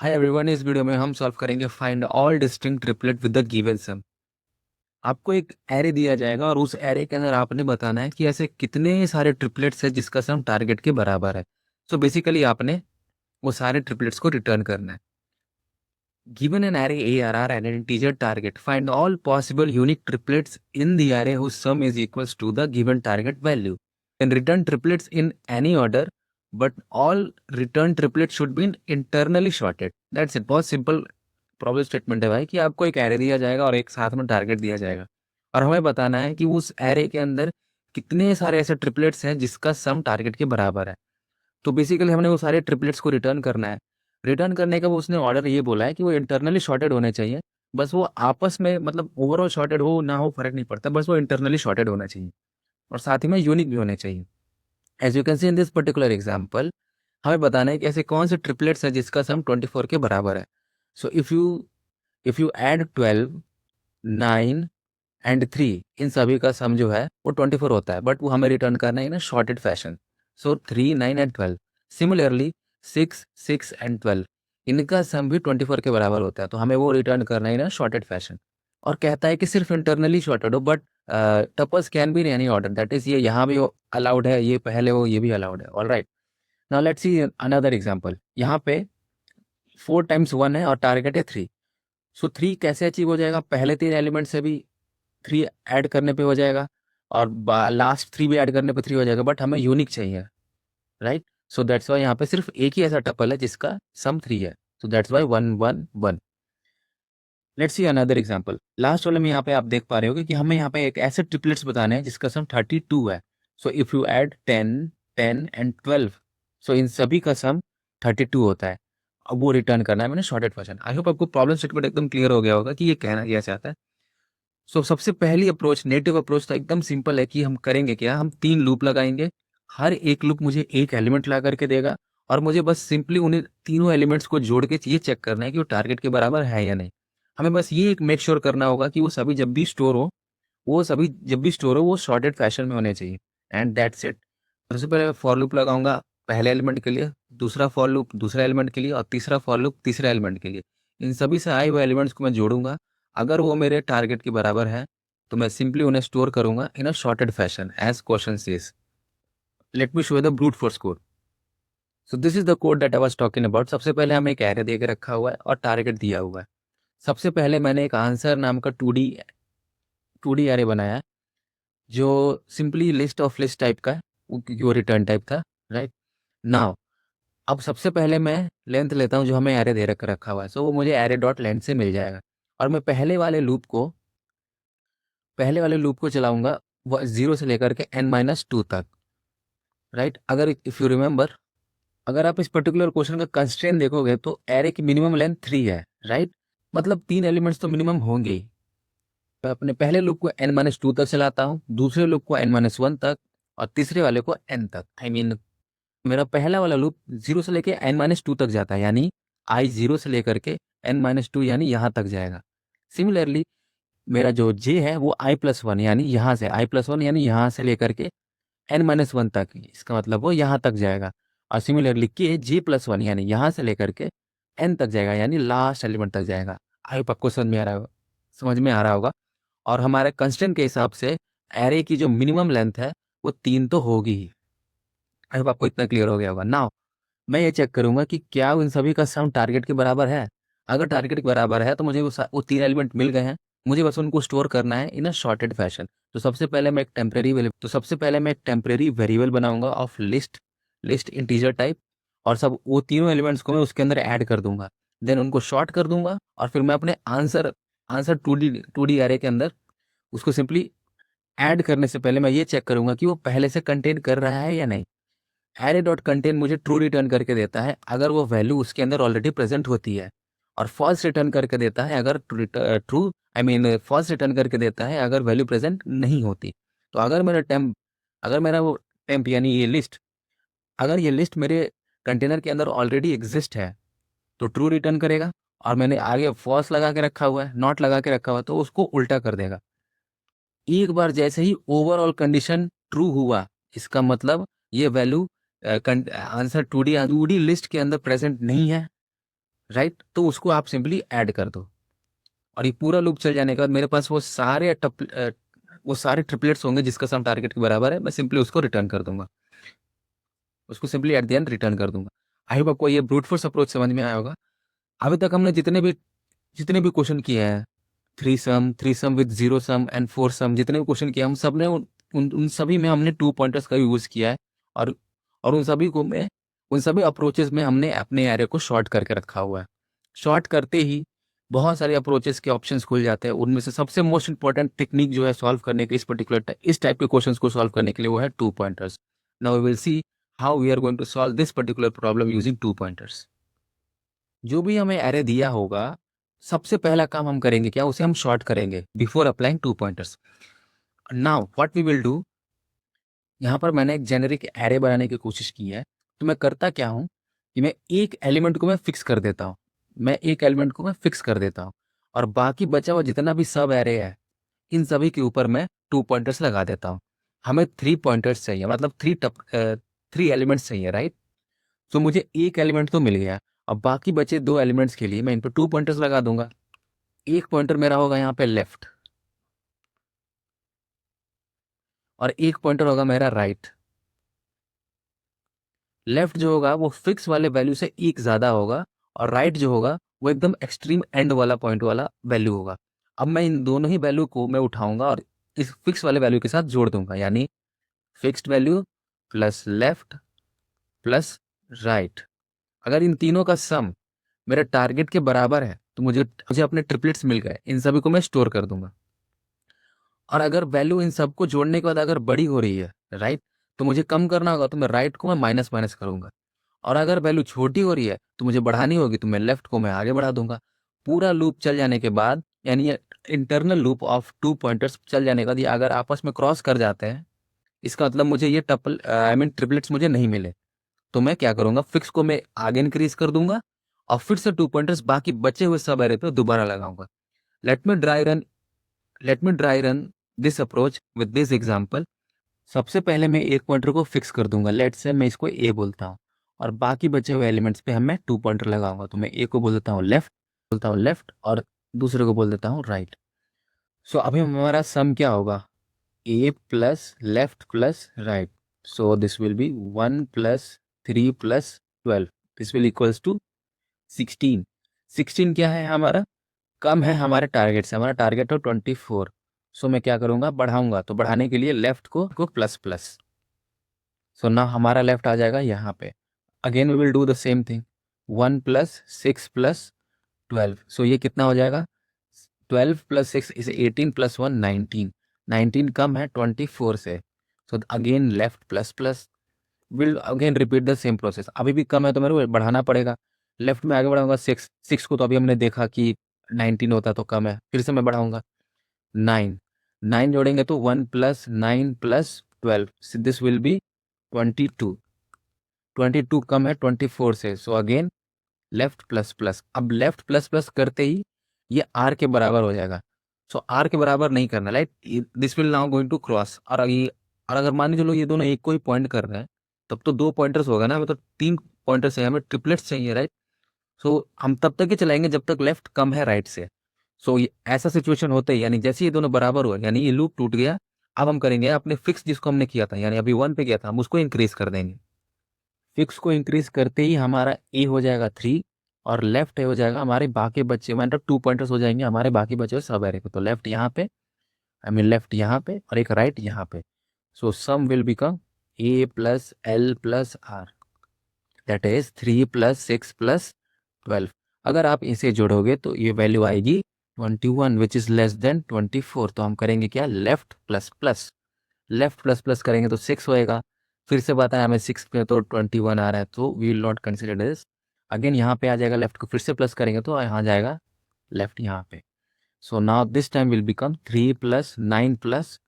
Hi everyone, इस video में हम सॉल्व करेंगे find all distinct triplet with the given sum. आपको एक एरे दिया जाएगा और उस एरे के अंदर आपने बताना है कि ऐसे कितने सारे ट्रिपलेट्स हैं जिसका सम टारगेट के बराबर है। सो बेसिकली आपने वो सारे ट्रिपलेट्स को रिटर्न करना है। Given an array ARR and an integer target, find all possible unique triplets in the array whose sum is equals to the given target value. And return triplets in any order, but all return triplets should be internally sorted. That's it. बहुत simple problem statement है भाई कि आपको एक array दिया जाएगा और एक साथ में टारगेट दिया जाएगा और हमें बताना है कि उस एरे के अंदर कितने सारे ऐसे ट्रिपलेट्स हैं जिसका सम टारगेट के बराबर है। तो बेसिकली हमने वो सारे ट्रिपलेट्स को रिटर्न करना है। रिटर्न करने का वो उसने ऑर्डर ये बोला है कि वो इंटरनली शॉर्टेड होने चाहिए। बस वो आपस में मतलब ओवरऑल शॉर्टेड हो ना हो फर्क नहीं पड़ता, बस वो इंटरनली शॉर्टेड होना चाहिए और साथ ही में यूनिक भी होने चाहिए। As you can see in this particular example, हमें बताना है कि ऐसे कौन से ट्रिपलेट्स हैं जिसका सम 24 के बराबर है। So if you add 12, 9 and 3, इन सभी का सम जो है वो 24 होता है, बट वो हमें रिटर्न करना है in sorted fashion. So 3, 9 and 12। Similarly 6, 6 and 12, इनका सम भी 24 के बराबर होता है, तो हमें वो रिटर्न करना है इन शॉर्टेड फैशन। और कहता है कि सिर्फ इंटरनली शॉर्टेड हो, but tuples can be in any order, that is ये यहाँ भी अलाउड है, ये पहले हो, ये भी अलाउड है। All right, now let's see another example. यहाँ पे 4 टाइम्स 1 है और टारगेट है 3। सो 3 कैसे अचीव हो जाएगा? पहले 3 एलिमेंट से भी 3 ऐड करने पे हो जाएगा और लास्ट 3 भी ऐड करने पे 3 हो जाएगा, बट हमें यूनिक चाहिए, राइट? सो दैट्स वाई यहाँ पे सिर्फ एक ही ऐसा टपल है जिसका सम 3 है। So that's why 1 1 1। Let's see another example. Last वाले में यहाँ पे आप देख पा रहे होगे कि हमें यहाँ पे एक ऐसे ट्रिपलेट्स बताने हैं जिसका सम 32 है। So if you add 10, 10 and 12, सो इन सभी का सम 32 होता है। अब वो रिटर्न करना है मैंने शॉर्टेड फैशन। आई होप आपको प्रॉब्लम स्टेटमेंट एकदम क्लियर हो गया होगा कि ये कहना क्या चाहता है। सो सबसे पहली अप्रोच, नेटिव अप्रोच, तो एकदम सिंपल है कि हम करेंगे क्या, हम 3 लूप लगाएंगे। हर एक लूप मुझे एक एलिमेंट ला करके देगा और मुझे बस सिंपली उन्हें तीनों एलिमेंट्स को जोड़ के ये चेक करना है कि वो टारगेट के बराबर है या नहीं। हमें बस ये एक मेक श्योर करना होगा कि वो सभी जब भी स्टोर हो, वो शॉर्टेड फैशन में होने चाहिए। And that's it. सबसे पहले फॉर लूप लगाऊंगा पहले एलिमेंट के लिए, दूसरा फॉर लूप दूसरा एलिमेंट के लिए और तीसरा फॉर लूप तीसरे एलिमेंट के लिए। इन सभी से आए हुए एलिमेंट्स को मैं जोड़ूंगा। अगर वो मेरे टारगेट के बराबर है तो मैं सिंपली उन्हें स्टोर करूंगा in a sorted fashion as question says. Let me show the brute force code. So this is the code that I was talking about. सबसे पहले हमें एक एरे दे के रखा हुआ है और टारगेट दिया हुआ है। सबसे पहले मैंने एक आंसर नाम का 2D एरे बनाया है जो simply list of list type का है, क्योंकि वो रिटर्न टाइप था, राइट? नाउ अब सबसे पहले मैं लेंथ लेता हूँ जो हमें एरे दे रखा हुआ है। सो वो मुझे एरे डॉट लेंथ से मिल जाएगा और मैं पहले वाले लूप को चलाऊंगा 0 से लेकर के n-2 तक, राइट? अगर इफ यू रिमेंबर, अगर आप इस पर्टिकुलर क्वेश्चन का कंस्ट्रेंट देखोगे तो एरे की मिनिमम लेंथ 3 है, राइट? मतलब 3 एलिमेंट्स तो मिनिमम होंगे ही। मैं अपने पहले लूप को n-2 तक चलाता हूँ, दूसरे लूप को n-1 तक और तीसरे वाले को n तक। आई मीन मेरा पहला वाला लूप 0 से लेके n-2 तक जाता है, यानी i 0 से लेकर के n-2 यानी यहाँ तक जाएगा। सिमिलरली मेरा जो j है वो i+1 यानी यहाँ से i+1 यानी यहाँ से लेकर के n-1 तक, इसका मतलब वो यहाँ तक जाएगा। और सिमिलरली k j+1 यानी यहाँ से लेकर के n तक जाएगा, यानी लास्ट एलिमेंट तक जाएगा। आई होप आपको समझ में आ रहा होगा। और हमारे कंस्ट्रेंट के हिसाब से एरे की जो मिनिमम लेंथ है वो 3 तो होगी ही। आई होप आपको इतना क्लियर हो गया होगा। नाउ मैं ये चेक करूंगा कि क्या उन सभी का सम टारगेट के बराबर है। अगर टारगेट के बराबर है तो मुझे वो 3 एलिमेंट मिल गए हैं, मुझे बस उनको स्टोर करना है इन अ शॉर्टेड फैशन। तो सबसे पहले मैं एक टेम्परेरी वेरिएबल बनाऊंगा ऑफ लिस्ट इंटीजर टाइप और सब वो तीनों एलिमेंट्स को मैं उसके अंदर ऐड कर दूंगा। देन उनको शॉर्ट कर दूंगा और फिर मैं अपने आंसर 2D एरे के अंदर उसको सिंपली ऐड करने से पहले मैं ये चेक करूंगा कि वो पहले से कंटेन कर रहा है या नहीं। एरे डॉट कंटेन मुझे ट्रू रिटर्न करके देता है अगर वो वैल्यू उसके अंदर ऑलरेडी प्रेजेंट होती है, और फॉल्स रिटर्न करके देता है अगर true I mean false return करके देता है अगर वैल्यू प्रेजेंट नहीं होती। तो अगर मेरा वो टेम्प यानी ये लिस्ट मेरे कंटेनर के अंदर ऑलरेडी एग्जिस्ट है तो ट्रू रिटर्न करेगा, और मैंने आगे फॉल्स लगा के रखा हुआ है, नॉट लगा के रखा हुआ है, तो उसको उल्टा कर देगा। एक बार जैसे ही ओवरऑल कंडीशन ट्रू हुआ, इसका मतलब ये वैल्यू आंसर 2D लिस्ट के अंदर प्रेजेंट नहीं है, राइट। तो उसको आप सिंपली ऐड कर दो, और ये पूरा लूप चल जाने के बाद मेरे पास वो सारे ट्रिपलेट्स होंगे जिसका सम टारगेट के बराबर है। मैं सिंपली उसको रिटर्न कर दूंगा, उसको simply at the end return कर दूंगा। आई होप आपको ये ब्रूट फोर्स अप्रोच समझ में आया होगा। अभी तक हमने जितने भी क्वेश्चन किए हैं, three sum with zero sum and four sum, जितने भी क्वेश्चन किए हम सब ने उन सभी में हमने टू पॉइंटर्स का यूज किया है। और उन सभी अप्रोचेस में हमने अपने एरे को शॉर्ट करके रखा हुआ है। शॉर्ट करते ही बहुत सारे अप्रोचेस के ऑप्शंस खुल जाते हैं। उनमें से सबसे मोस्ट इंपॉर्टेंट टेक्निक जो है सॉल्व करने के इस टाइप के क्वेश्चंस को सॉल्व करने के लिए, वो है two pointers. Now we will see how we are going to solve this particular problem using two pointers. जो भी हमें एरे दिया होगा, सबसे पहला काम हम करेंगे क्या, उसे हम शॉर्ट करेंगे before applying two pointers. Now what we will do, यहाँ पर मैंने एक जेनेरिक एरे बनाने की कोशिश की है। तो मैं करता क्या हूँ कि मैं एक एलिमेंट को मैं फिक्स कर देता हूँ, और बाकी बचा हुआ जितना भी सब एरे है, इन सभी के ऊपर मैं टू पॉइंटर्स लगा देता हूँ। हमें थ्री पॉइंटर्स चाहिए, मतलब थ्री एलिमेंट्स चाहिए, राइट। तो मुझे एक एलिमेंट तो मिल गया। अब बाकी बचे दो एलिमेंट्स के लिए मैं इन पर टू पॉइंटर्स लगा दूंगा। एक पॉइंटर मेरा होगा यहाँ पे लेफ्ट, और एक पॉइंटर होगा मेरा राइट। लेफ्ट जो होगा वो फिक्स वाले वैल्यू से एक ज्यादा होगा, और राइट जो होगा वो एकदम एक्सट्रीम एंड वाला पॉइंट वाला वैल्यू होगा। अब मैं इन दोनों ही वैल्यू को मैं उठाऊंगा और इस फिक्स वाले वैल्यू के साथ जोड़ दूंगा, यानी fixed value plus left plus right. अगर इन तीनों का सम मेरे टारगेट के बराबर है तो मुझे मुझे अपने ट्रिपलेट्स मिल गए। इन सभी को मैं स्टोर कर दूंगा। और अगर वैल्यू इन सबको जोड़ने के बाद अगर बड़ी हो रही है, राइट, तो मुझे कम करना होगा, तो मैं राइट को मैं माइनस माइनस करूंगा। और अगर वैल्यू छोटी हो रही है तो मुझे बढ़ानी होगी, तो मैं लेफ्ट को मैं आगे बढ़ा दूंगा। पूरा लूप चल जाने के बाद, यानी ये internal loop of two pointers चल जाने के बाद, ये अगर आपस में क्रॉस कर जाते हैं, इसका मतलब मुझे ये टपल आई मीन ट्रिपलेट्स मुझे नहीं मिले। तो मैं क्या करूंगा, फिक्स को मैं आगे इंक्रीज कर दूंगा, और फिर से टू पॉइंटर्स बाकी बचे हुए सब एरे पे दोबारा लगाऊंगा। Let me dry run let me dry run this approach with this example. सबसे पहले मैं एक पॉइंटर को फिक्स कर दूंगा, लेट से मैं इसको ए बोलता हूँ, और बाकी बचे हुए एलिमेंट्स पे हम मैं टू पॉइंटर लगाऊंगा। तो मैं ए को बोल देता हूँ लेफ्ट, और दूसरे को बोल देता हूँ राइट। सो अभी हमारा सम क्या होगा, a plus left plus right. So this will be 1 + 3 + 12, this will equals to 16। 16 क्या है हमारा, कम है हमारे टारगेट से। हमारा टारगेट हो 24। सो मैं क्या करूंगा, बढ़ाऊंगा। तो बढ़ाने के लिए लेफ्ट को प्लस प्लस। सो ना हमारा लेफ्ट आ जाएगा यहाँ पे। Again we will do the same thing, 1 + 6 + 12। So ये कितना हो जाएगा, 12 + 6 इज 18 + 1 19। 19 कम है 24 से। So again left plus plus, will again repeat the same process. अभी भी कम है तो मेरे को बढ़ाना पड़ेगा। लेफ्ट में आगे बढ़ाऊंगा, 6 को तो अभी हमने देखा कि 19 होता तो कम है, फिर से मैं बढ़ाऊंगा 9। 9 जोड़ेंगे तो 1 + 9 + 12, दिस विल बी 22। 22 कम है 24 से। So again left plus plus. अब लेफ्ट प्लस प्लस करते ही ये आर के बराबर हो जाएगा। सो आर के बराबर नहीं करना, right, this will now going to cross. और अगर मान के चलो ये दोनों एक को ही पॉइंट कर रहे हैं, तब तो दो पॉइंटर्स होगा ना, मतलब तीन पॉइंटर्स है, हमें ट्रिपलेट्स चाहिए, राइट। सो हम तब तक ही चलाएंगे जब तक लेफ्ट कम है राइट से। सो ऐसा सिचुएशन होता ही, यानी जैसे ये दोनों बराबर हुआ, यानी ये लूप टूट गया। अब हम करेंगे अपने फिक्स जिसको हमने किया था, यानी अभी 1 पे किया था, हम उसको इंक्रीज कर देंगे। फिक्स को इंक्रीज करते ही हमारा ए हो जाएगा 3, और लेफ्ट हो जाएगा हमारे बाकी बचे, मतलब टू पॉइंटर्स हो जाएंगे हमारे बाकी बचे हुए सब एरे को। तो लेफ्ट यहाँ पे, आई मीन लेफ्ट यहाँ पे, और एक राइट यहाँ पे। So sum will become a plus L plus R, that is 3 + 6 + 12। अगर आप इसे जोड़ोगे तो ये वैल्यू आएगी 21, विच इज लेस देन 24। तो हम करेंगे क्या, left plus plus. Left plus plus करेंगे तो 6 होएगा। फिर से बताया हमें 6 पे तो 21 आ रहा है, तो we will not consider this. Again यहाँ पे आ जाएगा, लेफ्ट को फिर से प्लस करेंगे तो यहाँ जाएगा लेफ्ट यहाँ पे। So now this time will become 3 + 9 +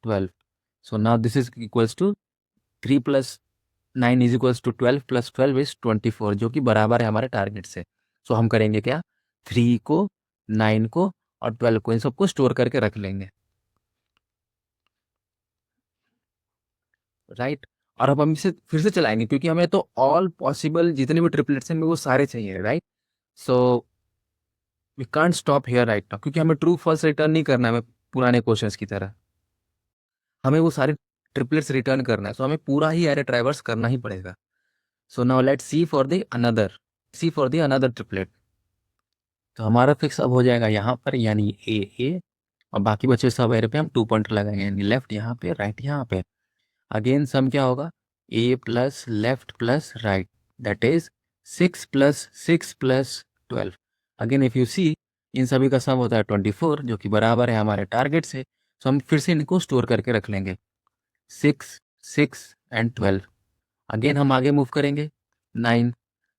12। So now this is equals to 3 + 9 is equals to 12 + 12 is 24, जो कि बराबर है हमारे टारगेट से। सो हम करेंगे क्या, 3 को, 9 को और 12 को, इन सबको स्टोर करके रख लेंगे, राइट। और अब हम इसे फिर से चलाएंगे, क्योंकि हमें तो ऑल पॉसिबल जितने भी ट्रिपलेट्स हैं हमें वो सारे चाहिए, right. So we can't stop here right now, क्योंकि हमें ट्रू फॉल्स रिटर्न नहीं करना है हमें पुराने क्वेश्चंस की तरह, हमें वो सारे ट्रिपलेट्स रिटर्न करना है, सो हमें पूरा ही एरे ट्राइवर्स करना ही पड़ेगा। So now let's see for the another triplet. तो हमारा फिक्स अब हो जाएगा यहाँ पर, यानी ए, और बाकी बचे सब एरे पे हम 2 पॉइंटर लगाएंगे, यानी लेफ्ट यहाँ पे, राइट यहाँ पे। अगेन सम क्या होगा, a plus left plus right, that is 6 plus 6 plus 12। Again if you see, इन सभी का सम होता है 24, जो कि बराबर है हमारे टारगेट से। सो हम फिर से इनको स्टोर करके रख लेंगे, 6 6 एंड 12। अगेन हम आगे मूव करेंगे, 9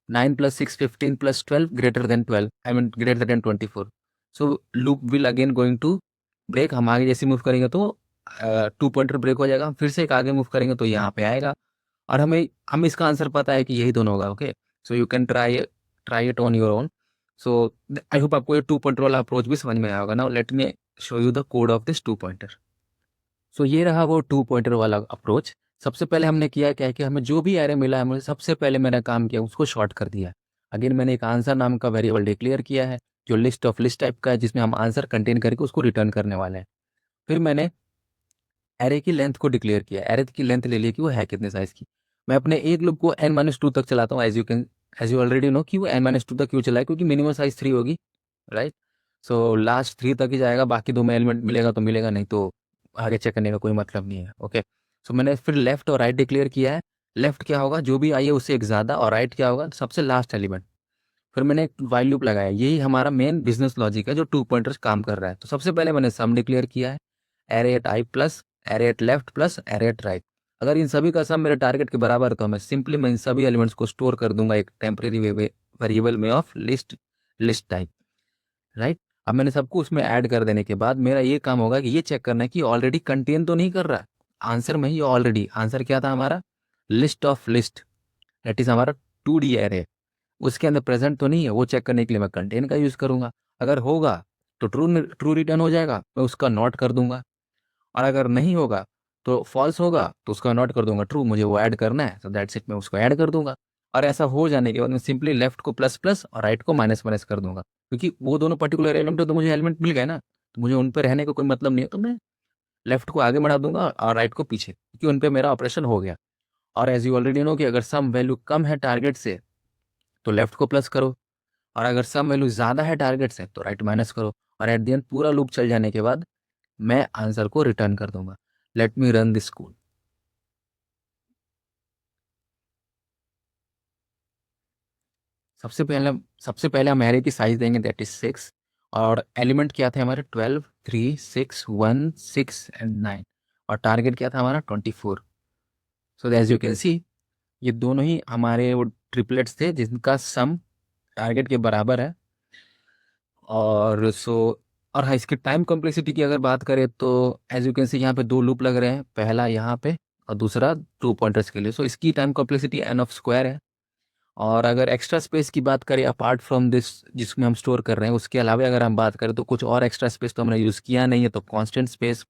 9 plus 6 15 plus 12 greater than 12, I mean greater than 24। So loop will again going to break. हम आगे जैसे मूव करेंगे तो 2 पॉइंटर ब्रेक हो जाएगा, हम फिर से एक आगे मूव करेंगे तो यहाँ पे आएगा, और हमें इसका आंसर पता है कि यही दोनों होगा। Okay, so you can try it on your own. So I hope आपको ये 2 पॉइंटर वाला अप्रोच भी समझ में आया होगा। Now let me show you the code of this 2 pointer. So ये रहा वो 2 पॉइंटर वाला अप्रोच। सबसे पहले हमने किया क्या है कि हमें जो भी एरे मिला है, मुझे सबसे पहले मैंने काम किया उसको शॉर्ट कर दिया। अगेन मैंने एक आंसर नाम का वेरिएबल डिक्लेयर किया है, जो लिस्ट ऑफ लिस्ट टाइप का है, जिसमें हम आंसर कंटेन करके उसको रिटर्न करने वाले हैं। फिर मैंने एरे की लेंथ को डिक्लेयर किया, एरे की लेंथ ले लिया कि वो है कितने साइज की। मैं अपने एक लूप को n-2 तक चलाता हूँ, एज यू ऑलरेडी नो कि वो n-2 तक क्यों चला है, क्योंकि मिनिमम साइज 3 होगी, राइट। सो लास्ट 3 तक ही जाएगा, बाकी 2 में एलिमेंट मिलेगा तो मिलेगा, नहीं तो आगे चेक करने का कोई मतलब नहीं है। ओके, सो मैंने फिर लेफ्ट और राइट डिक्लेयर किया है। लेफ्ट क्या होगा, जो भी आई है उससे एक ज़्यादा, और राइट क्या होगा, सबसे लास्ट एलिमेंट। फिर मैंने एक वाइल लूप लगाया, यही हमारा मेन बिजनेस लॉजिक है जो 2 पॉइंटर्स काम कर रहा है। तो सबसे पहले मैंने सम डिक्लेयर किया है, array at I plus array at left plus array at right. अगर इन सभी का सम मेरे टारगेट के बराबर है तो मैं इन सभी एलिमेंट्स को स्टोर कर दूंगा एक टेम्परेरी वेरिएबल में ऑफ लिस्ट टाइप, राइट। अब मैंने सबको उसमें ऐड कर देने के बाद मेरा ये काम होगा कि ये चेक करना है कि ऑलरेडी कंटेन तो नहीं कर रहा आंसर में ही। ऑलरेडी आंसर क्या था हमारा, list of list, that is हमारा 2D एरे, उसके अंदर प्रेजेंट तो नहीं है, वो चेक करने के लिए मैं कंटेन का यूज़ करूंगा। अगर होगा तो ट्रू ट्रू रिटर्न हो जाएगा, मैं उसका नॉट कर दूंगा, और अगर नहीं होगा तो फॉल्स होगा तो उसका नॉट कर दूंगा ट्रू, मुझे वो ऐड करना है, तो दैट्स इट, मैं उसको ऐड कर दूंगा। और ऐसा हो जाने के बाद मैं सिंपली लेफ्ट को प्लस प्लस और राइट को माइनस माइनस कर दूंगा, क्योंकि वो दोनों पर्टिकुलर एलिमेंट तो मुझे एलिमेंट मिल गए ना, तो मुझे उन पर रहने का कोई मतलब नहीं है, तो मैं लेफ्ट को आगे बढ़ा दूंगा और राइट को पीछे, क्योंकि उन पर मेरा ऑपरेशन हो गया। और एज यू ऑलरेडी नो कि अगर सम वैल्यू कम है टारगेट से तो लेफ्ट को प्लस करो, और अगर सम वैल्यू ज़्यादा है टारगेट से तो राइट माइनस करो, और एट द एंड पूरा लूप चल जाने के बाद मैं आंसर को रिटर्न कर दूंगा। Let me run this code. सबसे पहले हम एरे की साइज देंगे, दैट इज 6, और एलिमेंट क्या थे हमारे 12 3 6 1 6 एंड 9, और टारगेट क्या था हमारा 24। So as you can see, ये दोनों ही हमारे वो ट्रिपलेट्स थे जिनका सम टारगेट के बराबर है। और और हाँ, इसकी टाइम कॉम्प्लेक्सिटी की अगर बात करें तो एज यू कैन सी यहाँ पे 2 लूप लग रहे हैं, पहला यहाँ पे और दूसरा 2 पॉइंटर्स के लिए। सो इसकी time complexity n of square है। और अगर एक्स्ट्रा स्पेस की बात करें अपार्ट फ्रॉम दिस जिसमें हम स्टोर कर रहे हैं, उसके अलावा अगर हम बात करें तो कुछ और एक्स्ट्रा स्पेस तो हमने यूज़ किया नहीं है, तो कांस्टेंट स्पेस।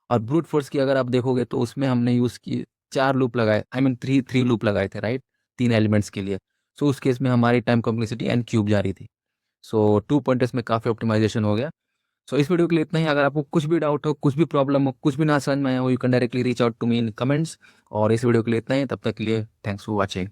और ब्रूट फोर्स की अगर आप देखोगे तो उसमें हमने यूज़ की 4 लूप लगाए, आई मीन थ्री लूप लगाए थे, राइट, 3 एलिमेंट्स के लिए। सो उस केस में हमारी टाइम कॉम्प्लेक्सिटी n क्यूब जा रही थी। सो 2 पॉइंटर्स में काफ़ी ऑप्टिमाइजेशन हो गया। सो इस वीडियो के लिए इतना ही। अगर आपको कुछ भी डाउट हो, कुछ भी प्रॉब्लम हो, कुछ भी ना समझ में आया हो, you can directly reach out to me in comments. और इस वीडियो के लिए इतना ही, तब तक के लिए थैंक्स फॉर वॉचिंग।